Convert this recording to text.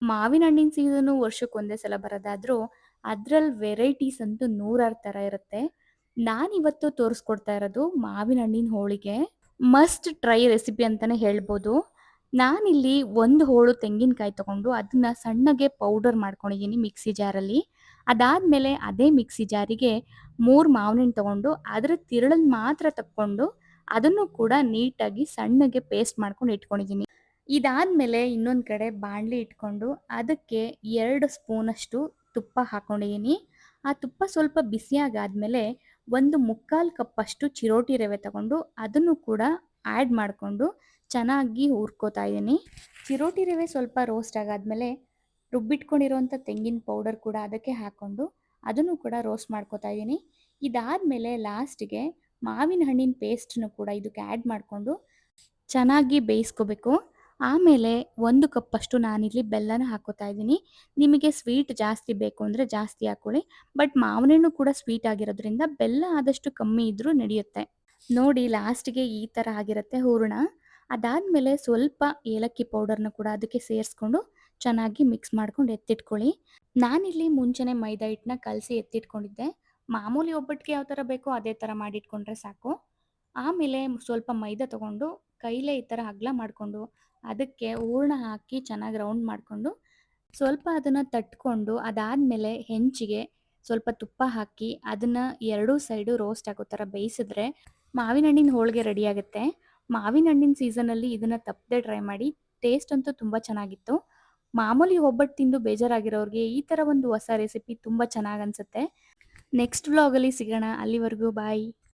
ಮಾವಿನ ಹಣ್ಣಿನ ಸೀಸನು ವರ್ಷಕ್ಕೊಂದೇ ಸಲ ಬರೋದಾದ್ರೂ, ಅದ್ರಲ್ಲಿ ವೆರೈಟೀಸ್ ಅಂತೂ ನೂರಾರು ಥರ ಇರುತ್ತೆ. ನಾನಿವತ್ತು ತೋರಿಸ್ಕೊಡ್ತಾ ಇರೋದು ಮಾವಿನ ಹಣ್ಣಿನ ಹೋಳಿಗೆ. ಮಸ್ಟ್ ಟ್ರೈ ರೆಸಿಪಿ ಅಂತಾನೆ ಹೇಳ್ಬೋದು. ನಾನಿಲ್ಲಿ 1 ಹೋಳು ತೆಂಗಿನಕಾಯಿ ತಗೊಂಡು ಅದನ್ನ ಸಣ್ಣಗೆ ಪೌಡರ್ ಮಾಡ್ಕೊಂಡಿದ್ದೀನಿ ಮಿಕ್ಸಿ ಜಾರಲ್ಲಿ. ಅದಾದ್ಮೇಲೆ ಅದೇ ಮಿಕ್ಸಿ ಜಾರಿಗೆ 3 ಮಾವಿನ ಹಣ್ಣು ತಗೊಂಡು ಅದರ ತಿರುಳನ್ನ ಮಾತ್ರ ತಕ್ಕೊಂಡು ಅದನ್ನು ಕೂಡ ನೀಟಾಗಿ ಸಣ್ಣಗೆ ಪೇಸ್ಟ್ ಮಾಡ್ಕೊಂಡು ಇಟ್ಕೊಂಡಿದ್ದೀನಿ. ಇದಾದ್ಮೇಲೆ ಇನ್ನೊಂದು ಕಡೆ ಬಾಣಲಿ ಇಟ್ಕೊಂಡು ಅದಕ್ಕೆ 2 ಸ್ಪೂನಷ್ಟು ತುಪ್ಪ ಹಾಕೊಂಡಿದ್ದೀನಿ. ಆ ತುಪ್ಪ ಸ್ವಲ್ಪ ಬಿಸಿಯಾಗಾದ್ಮೇಲೆ ಒಂದು 3/4 ಕಪ್ಪಷ್ಟು ಚಿರೋಟಿ ರವೆ ತಗೊಂಡು ಅದನ್ನು ಕೂಡ ಆ್ಯಡ್ ಮಾಡಿಕೊಂಡು ಚೆನ್ನಾಗಿ ಹುರ್ಕೋತಾ ಇದ್ದೀನಿ. ಚಿರೋಟಿ ರವೆ ಸ್ವಲ್ಪ ರೋಸ್ಟ್ ಆಗಾದ್ಮೇಲೆ ರುಬ್ಬಿಟ್ಕೊಂಡಿರೋಂಥ ತೆಂಗಿನ ಪೌಡರ್ ಕೂಡ ಅದಕ್ಕೆ ಹಾಕ್ಕೊಂಡು ಅದನ್ನು ಕೂಡ ರೋಸ್ಟ್ ಮಾಡ್ಕೋತಾ ಇದ್ದೀನಿ. ಇದಾದ್ಮೇಲೆ ಲಾಸ್ಟಿಗೆ ಮಾವಿನ ಹಣ್ಣಿನ ಪೇಸ್ಟನ್ನು ಕೂಡ ಇದಕ್ಕೆ ಆ್ಯಡ್ ಮಾಡಿಕೊಂಡು ಚೆನ್ನಾಗಿ ಬೇಯಿಸ್ಕೋಬೇಕು. ಆಮೇಲೆ 1 ಕಪ್ಪಷ್ಟು ನಾನಿಲ್ಲಿ ಬೆಲ್ಲನ ಹಾಕ್ಕೋತಾ ಇದ್ದೀನಿ. ನಿಮಗೆ ಸ್ವೀಟ್ ಜಾಸ್ತಿ ಬೇಕು ಅಂದರೆ ಜಾಸ್ತಿ ಹಾಕ್ಕೊಳ್ಳಿ. ಬಟ್ ಮಾವಿನ ಹಣ್ಣು ಕೂಡ ಸ್ವೀಟ್ ಆಗಿರೋದ್ರಿಂದ ಬೆಲ್ಲ ಆದಷ್ಟು ಕಮ್ಮಿ ಇದ್ರೂ ನಡೆಯುತ್ತೆ. ನೋಡಿ ಲಾಸ್ಟಿಗೆ ಈ ಥರ ಆಗಿರುತ್ತೆ ಹೂರಣ. ಅದಾದ್ಮೇಲೆ ಸ್ವಲ್ಪ ಏಲಕ್ಕಿ ಪೌಡರ್‌ನ ಕೂಡ ಅದಕ್ಕೆ ಸೇರಿಸ್ಕೊಂಡು ಚೆನ್ನಾಗಿ ಮಿಕ್ಸ್ ಮಾಡ್ಕೊಂಡು ಎತ್ತಿಟ್ಕೊಳ್ಳಿ. ನಾನಿಲ್ಲಿ ಮುಂಚೆನೇ ಮೈದಾ ಹಿಟ್ಟನ್ನ ಕಲಸಿ ಎತ್ತಿಟ್ಕೊಂಡಿದ್ದೆ. ಮಾಮೂಲಿ ಒಬ್ಬಟ್ಟಿಗೆ ಯಾವ ಥರ ಬೇಕೋ ಅದೇ ಥರ ಮಾಡಿಟ್ಕೊಂಡ್ರೆ ಸಾಕು. ಆಮೇಲೆ ಸ್ವಲ್ಪ ಮೈದಾ ತಗೊಂಡು ಕೈಲೇ ಈ ಥರ ಅಗಲ ಮಾಡಿಕೊಂಡು ಅದಕ್ಕೆ ಹೂರಣ ಹಾಕಿ ಚೆನ್ನಾಗಿ ರೌಂಡ್ ಮಾಡಿಕೊಂಡು ಸ್ವಲ್ಪ ಅದನ್ನು ತಟ್ಕೊಂಡು ಅದಾದಮೇಲೆ ಹೆಂಚಿಗೆ ಸ್ವಲ್ಪ ತುಪ್ಪ ಹಾಕಿ ಅದನ್ನು ಎರಡೂ ಸೈಡು ರೋಸ್ಟ್ ಆಗೋ ಥರ ಬೇಯಿಸಿದ್ರೆ ಮಾವಿನ ಹಣ್ಣಿನ ಹೋಳಿಗೆ ರೆಡಿ ಆಗುತ್ತೆ. ಮಾವಿನ ಹಣ್ಣಿನ ಸೀಸನಲ್ಲಿ ಇದನ್ನು ತಪ್ಪದೆ ಟ್ರೈ ಮಾಡಿ. ಟೇಸ್ಟ್ ಅಂತೂ ತುಂಬ ಚೆನ್ನಾಗಿತ್ತು. ಮಾಮೂಲಿ ಒಬ್ಬಟ್ಟು ತಿಂದು ಬೇಜಾರಾಗಿರೋರಿಗೆ ಈ ಥರ ಒಂದು ಹೊಸ ರೆಸಿಪಿ ತುಂಬ ಚೆನ್ನಾಗಿ ಅನಿಸುತ್ತೆ. ನೆಕ್ಸ್ಟ್ ವ್ಲಾಗಲ್ಲಿ ಸಿಗೋಣ. ಅಲ್ಲಿವರೆಗೂ ಬಾಯ್.